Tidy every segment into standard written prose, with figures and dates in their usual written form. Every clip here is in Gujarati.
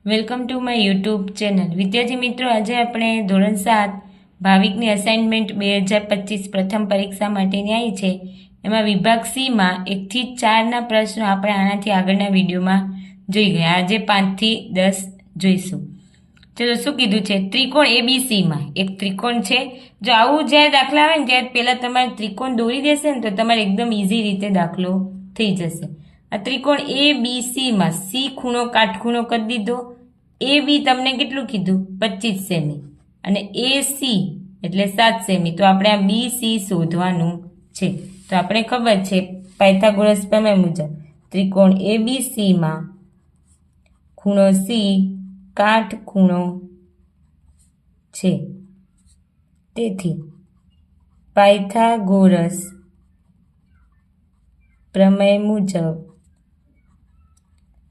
Welcome to my YouTube channel. વિદ્યાર્થી મિત્રો, આજે આપણે ધોરણ 7 ભાવિકની અસાઇનમેન્ટ 2025 પ્રથમ પરીક્ષા માટેની આવી છે. એમાં વિભાગ સીમાં 1 થી 4ના પ્રશ્નો આપણે આનાથી આગળના વિડીયોમાં જોઈ ગયા. આજે 5 થી 10 જોઈશું. ચલો, શું કીધું છે? ત્રિકોણ એબીસીમાં એક ત્રિકોણ છે. જો આવું જ્યારે દાખલા આવે ને ત્યારે પહેલાં તમારે ત્રિકોણ દોરી દેશે ને તો તમારે એકદમ ઇઝી રીતે દાખલો થઈ જશે. આ ત્રિકોણ એબીસીમાં સી ખૂણો કાટખૂણો કરી દીધો. એ બી તમને કેટલું કીધું? 25 સેમી. અને એ સી એટલે 7 સેમી. તો આપણે આ બી સી શોધવાનું છે. તો આપણે ખબર છે પાયથાગોરસ પ્રમેય મુજબ ત્રિકોણ એબીસીમાં ખૂણો સી કાટખૂણો છે. તેથી પાયથાગોરસ પ્રમેય મુજબ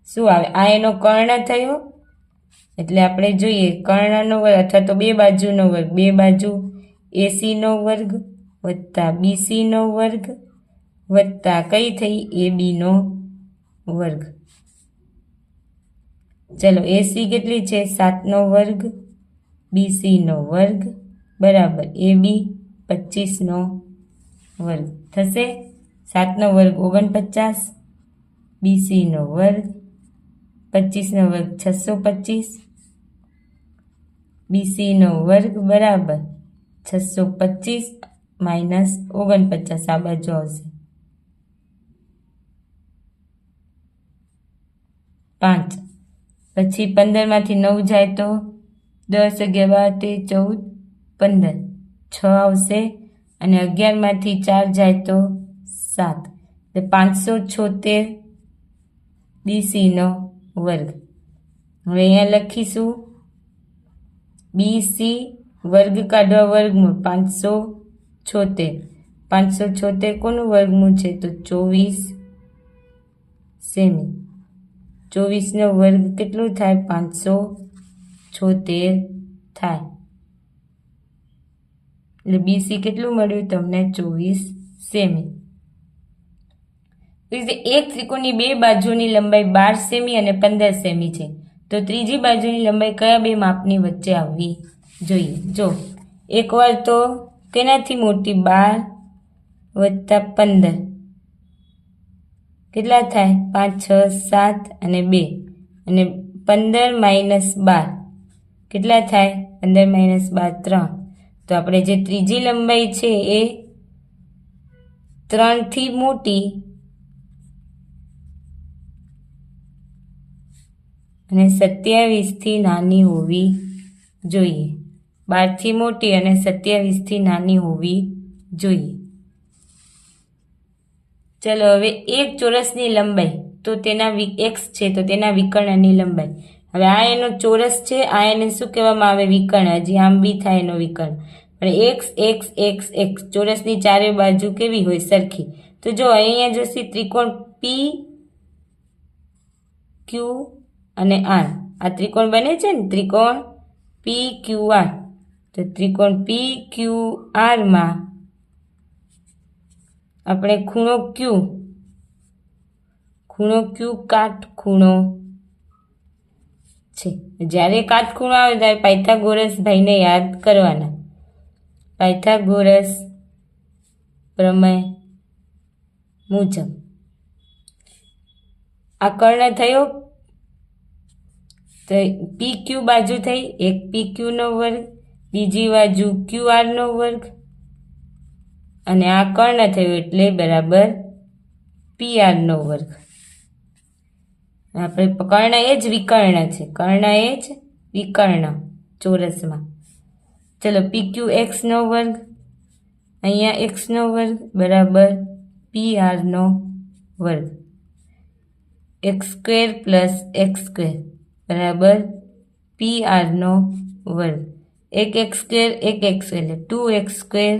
શું આવે? આ એનો કર્ણ થયો એટલે આપણે જોઈએ કર્ણનો વર્ગ અથવા તો બે બાજુનો વર્ગ, બે બાજુ એસીનો વર્ગ વત્તા બીસીનો વર્ગ વત્તા કઈ થઈ? એબીનો વર્ગ. ચલો, એસી કેટલી છે? 7નો વર્ગ, બીસીનો વર્ગ બરાબર એબી 25નો વર્ગ થશે. 7નો વર્ગ 49, બીસીનો વર્ગ 25નો વર્ગ 625, બીસીનો વર્ગ બરાબર 625 માઇનસ 49 આ બાજુ આવશે 5. પછી 15માંથી 9 જાય તો 10, 11, 12, 13, 14, 15 6 આવશે. અને 11માંથી 4 જાય તો 7 એટલે 576 બીસીનો વર્ગ. હવે અહીંયા લખીશું બીસી વર્ગ કાઢવા વર્ગમૂળ 576. 576 કોનું વર્ગમૂળ છે? તો 24 સેમી. 24નો વર્ગ કેટલું થાય? 576 થાય. એટલે બીસી કેટલું મળ્યું તમને? 24 સેમી. એક ત્રિકોણની બે બાજુની લંબાઈ 12 સેમી અને 15 સેમી છે. તો ત્રીજી બાજુની લંબાઈ કયા બે માપની વચ્ચે આવવી જોઈએ? જો એકવાર તો કેનાથી મોટી? 12 વત્તા 15 કેટલા થાય? 5, 6, 7 અને 2 અને 15 માઇનસ 12 કેટલા થાય? 15 માઇનસ 12 3. તો આપણે જે ત્રીજી લંબાઈ છે એ 3 થી મોટી અને 27 થી નાની હોવી જોઈએ. 12 થી મોટી અને 27 થી નાની હોવી જોઈએ. ચલો, હવે એક ચોરસની લંબાઈ તો તેના x છે તો તેના વિકર્ણની લંબાઈ. હવે આ એનો ચોરસ છે, આ એને શું કહેવામાં આવે? વિકર્ણ. હજી આમ બી થાય એનો વિકર્ણ. પણ x x x x ચોરસની ચારે બાજુ કેવી હોય? સરખી. તો જો અહીંયા જોશી ત્રિકોણ પી ક્યુ અને આર. આ ત્રિકોણ બને છે ને, ત્રિકોણ પી ક્યુ આર. તો ત્રિકોણ પી ક્યુ આરમાં આપણે ખૂણો ક્યુ કાટખૂણો છે. જ્યારે કાટખૂણો આવે ત્યારે પાયથાગોરસ ભાઈને યાદ કરવાના. પાયથાગોરસ પ્રમેય મુજબ આ કર્ણ થયો તો પી ક્યુ બાજુ થઈ, એક પી ક્યુનો વર્ગ, બીજી બાજુ ક્યુ આરનો વર્ગ અને આ કર્ણ થયો એટલે બરાબર પી આરનો વર્ગ. આપણે કર્ણ એ જ વિકર્ણ છે, કર્ણ એ જ વિકર્ણ ચોરસમાં. ચલો, પી ક્યુ એક્સનો વર્ગ, અહીંયા એક્સનો વર્ગ બરાબર પી આરનો વર્ગ. X square plus x square બરાબર પી આરનો વર્ગ. એક એક્સ સ્ક્વેર એક એક્સ એટલે 2x સ્ક્વેર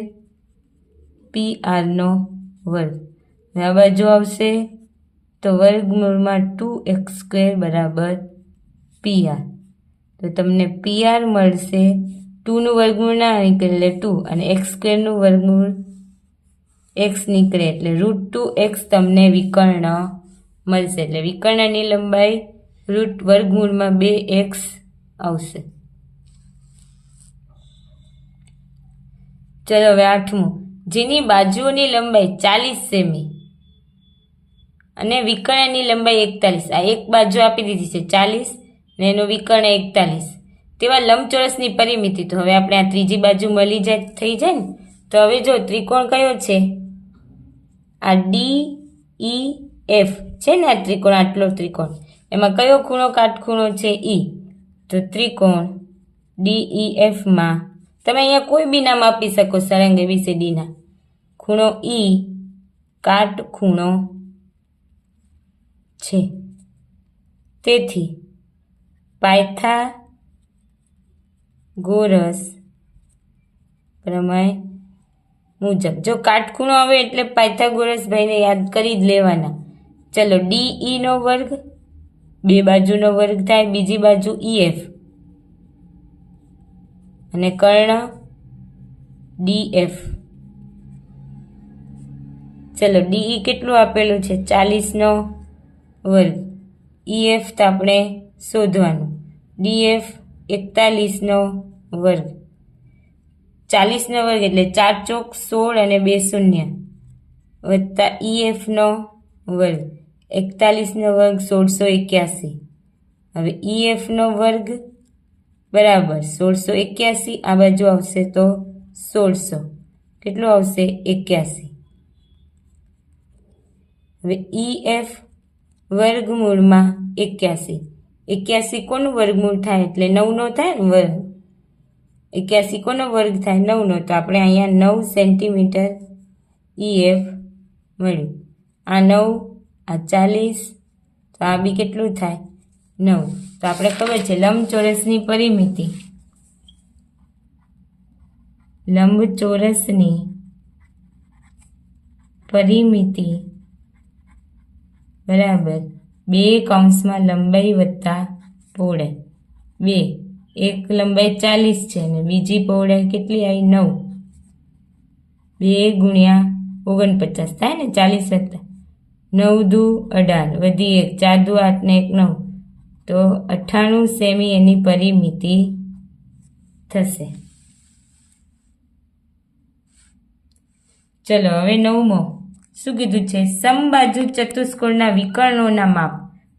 પી આરનો વર્ગ. આ બાજુ આવશે તો વર્ગમૂળમાં 2x સ્ક્વેર બરાબર પી આર. તો તમને પી આર મળશે. 2નું વર્ગમૂળ ના નીકળે એટલે 2 અને x સ્ક્વેરનું વર્ગમૂળ x નીકળે એટલે √2x તમને વિકર્ણ મળશે. એટલે વિકર્ણની લંબાઈ રૂટ વર્ગમૂળમાં 2x આવશે। ચલો હવે 8મું, જેની બાજુઓની લંબાઈ 40 સેમી અને વિકર્ણની લંબાઈ 41, આ એક બાજુ આપી દીધી છે 40 ને એનું વિકર્ણ 41, તેવા લંબચોરસની પરિમિતિ। તો હવે આપણે આ ત્રીજી બાજુ મળી જાય થઈ જાય ને। તો હવે જો ત્રિકોણ કયો છે, આ DEF છે ને, આ ત્રિકોણ, આટલો ત્રિકોણ, એમાં કયો ખૂણો કાટખૂણો છે E। તો ત્રિકોણ DEF માં તમે અહીંયા કોઈ બી નામ આપી શકો સળંગ ABCD ના, ખૂણો E કાટખૂણો છે। તેથી પાયથાગોરસ પ્રમેય મુજબ, જો કાટખૂણો આવે એટલે પાયથાગોરસ ભાઈને યાદ કરી જ લેવાના। ચલો DE નો વર્ગ, બે બાજુનો વર્ગ થાય, બીજી બાજુ EF અને કર્ણ DF। ચલો DE કેટલું આપેલું છે, 40 નો વર્ગ, EF તો આપણે શોધવાનું, DF 41 નો વર્ગ, 40 નો વર્ગ એટલે 4 ચોક 16 અને 2 શૂન્ય વત્તા EF નો વર્ગ, 41 નો વર્ગ 1681। હવે EF નો વર્ગ બરાબર 1681, આ બાજુ આવશે તો 1600, કેટલું આવશે 81। હવે EF વર્ગમૂળમાં 81, 81 કોનું વર્ગમૂળ થાય એટલે 9 નો થાય ને વર્ગ, 81 કોનો વર્ગ થાય 9 નો, તો આપણે અહીંયા 9 સેન્ટીમીટર EF મળ્યું। આ 9, આ 40, તો આ બી કેટલું થાય 9। તો આપણે ખબર છે લંબચોરસની પરિમિતિ, લંબચોરસની પરિમિતિ બરાબર 2 કૌંસમાં લંબાઈ વત્તા પહોળાઈ, 2, એક લંબાઈ 40 છે અને બીજી પહોળાઈ કેટલી આવી 9, 2 ગુણ્યા 49 થાય ને, 40 વત્તા 9 દુ 18 વધી 1, 4 દુ 8 ને 1 9, તો 98 સેમી એની પરિમિતિ થશે। ચલો હવે 9મો શું કીધું છે, સમબાજુ ચતુષ્કોણના વિકર્ણોના માપ।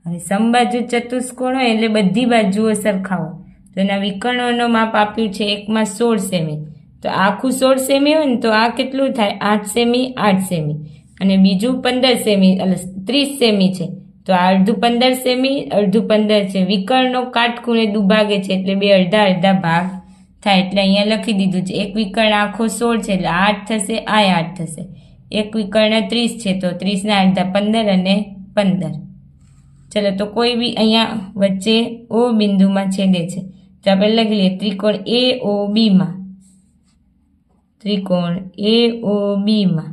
હવે સમબાજુ ચતુષ્કોણ હોય એટલે બધી બાજુઓ સરખાવો, તો એના વિકર્ણોનો માપ આપ્યું છે, એકમાં 16 સેમી, તો આખું 16 સેમી હોય ને તો આ કેટલું થાય 8 સેમી 8 સેમી, અને બીજું 15 સેમી એટલે 30 સેમી છે, તો આ અડધું 15 સેમી અડધું 15 છે। વિકર્ણનો કાટખૂણે દુભાગે છે એટલે બે અડધા અડધા ભાગ થાય, એટલે અહીંયા લખી દીધું છે, એક વિકર્ણ આખો 16 છે એટલે 8 થશે, આ 8 થશે, એક વિકર્ણ 30 છે તો 30 ના અડધા 15 અને 15। ચલો તો કોઈ બી અહીંયા વચ્ચે O બિંદુમાં છેદે છે, તો આપણે લખી લઈએ ત્રિકોણ AOB માં, ત્રિકોણ AOB માં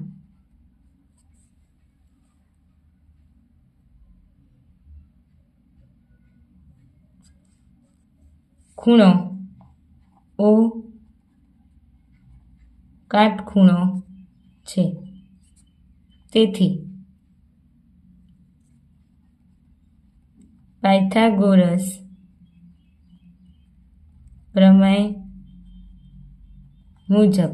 ખૂણો O કાટખૂણો છે, તેથી પાયથાગોરસ પ્રમેય મુજબ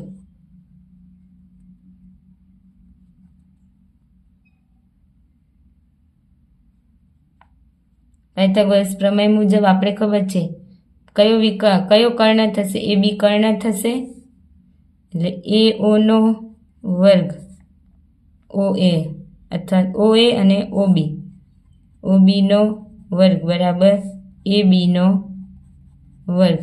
પાયથાગોરસ પ્રમેય મુજબ આપણે ખબર છે કયો કર્ણ થશે, AB કર્ણ થશે, એટલે AO નો વર્ગ OA અથવા OA અને OB, OB નો વર્ગ બરાબર AB નો વર્ગ।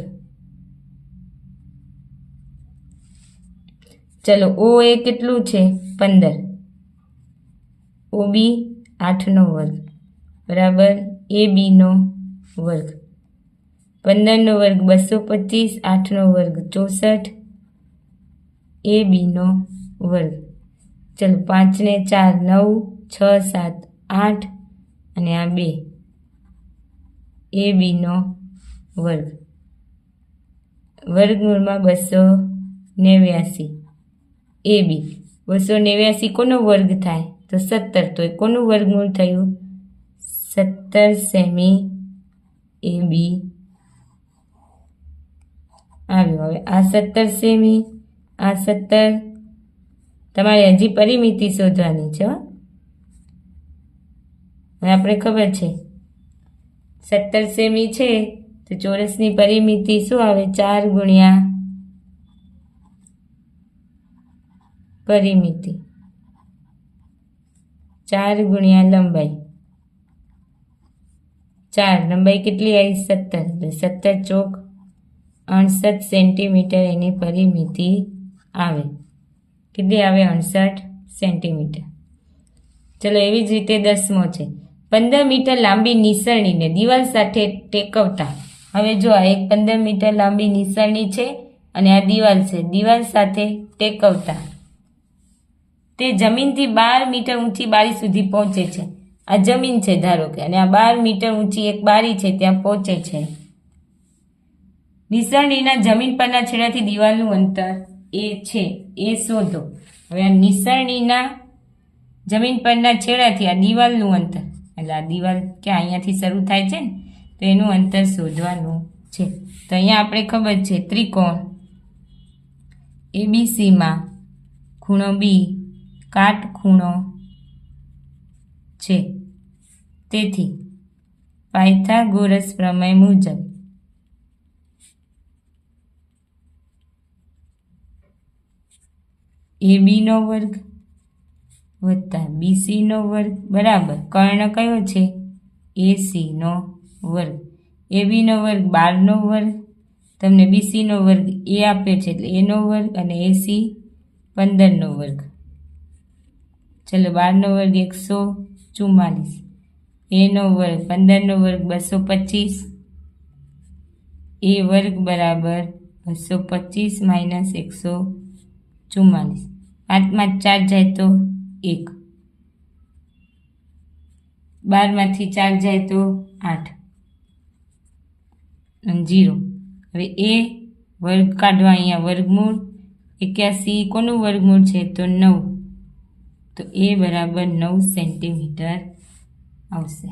ચલો OA કેટલું છે 15, OB 8 નો વર્ગ બરાબર AB નો વર્ગ, 15 નો વર્ગ 225, 8 નો વર્ગ 64, AB નો વર્ગ। ચલો 5 ને 4 9, 6 7 8 અને આ 2, AB નો વર્ગ, વર્ગમૂળમાં 289, AB 289 કોનો વર્ગ થાય તો 17, તો કોનું વર્ગમૂળ થયું 17 સેમી AB આવ્યો. હવે આ 17 સેમી, આ 17, તમારે હજી પરિમિતિ શોધવાની છે. હવે આપણે ખબર છે 17 સેમી છે તો ચોરસની પરિમિતિ શું આવે? 4 ગુણ્યા પરિમિતિ, 4 ગુણ્યા લંબાઈ. 4 લંબાઈ કેટલી આવી? 17. 17 ચોક 68 સેન્ટીમીટર એની પરિમિતિ આવે. કેટલી આવે? 68 સેન્ટીમીટર. ચલો એવી જ રીતે 10મો છે. 15 મીટર લાંબી નિસરણીને દિવાલ સાથે ટેકવતા. હવે જો આ એક 15 મીટર લાંબી નિસરણી છે અને આ દિવાલ છે. દિવાલ સાથે ટેકવતા તે જમીનથી 12 મીટર ઊંચી બારી સુધી પહોંચે છે. આ જમીન છે ધારો કે, અને આ 12 મીટર ઊંચી એક બારી છે, ત્યાં પહોંચે છે. નિસરણીના જમીન પરના છેડાથી દિવાલનું અંતર એ છે, એ શોધો. હવે આ નિસરણીના જમીન પરના છેડાથી આ દિવાલનું અંતર, એટલે આ દિવાલ ક્યાં અહીંયાથી શરૂ થાય છે ને, તો એનું અંતર શોધવાનું છે. તો અહીંયા આપણે ખબર છે ત્રિકોણ ABCમાં ખૂણો B કાટખૂણો છે. તેથી પાયથાગોરસ પ્રમેય મુજબ AB નો વર્ગ વત્તા BC નો વર્ગ બરાબર કર્ણ કયો છે? AC નો વર્ગ. AB નો વર્ગ 12 નો વર્ગ, તમને BC નો વર્ગ A આપ્યો છે એટલે A નો વર્ગ, અને AC 15 નો વર્ગ. ચલો 12 નો વર્ગ 144, A નો વર્ગ 15 નો વર્ગ 225, A વર્ગ બરાબર 225 માઇનસ 144. 5માં 4 જાય તો 1, 12માંથી 4 જાય તો 8 અને 0. હવે A વર્ગ કાઢવા, અહીંયા વર્ગમૂળ 81 કોનું વર્ગમૂળ છે? તો 9. તો A બરાબર 9 સેન્ટીમીટર આવશે.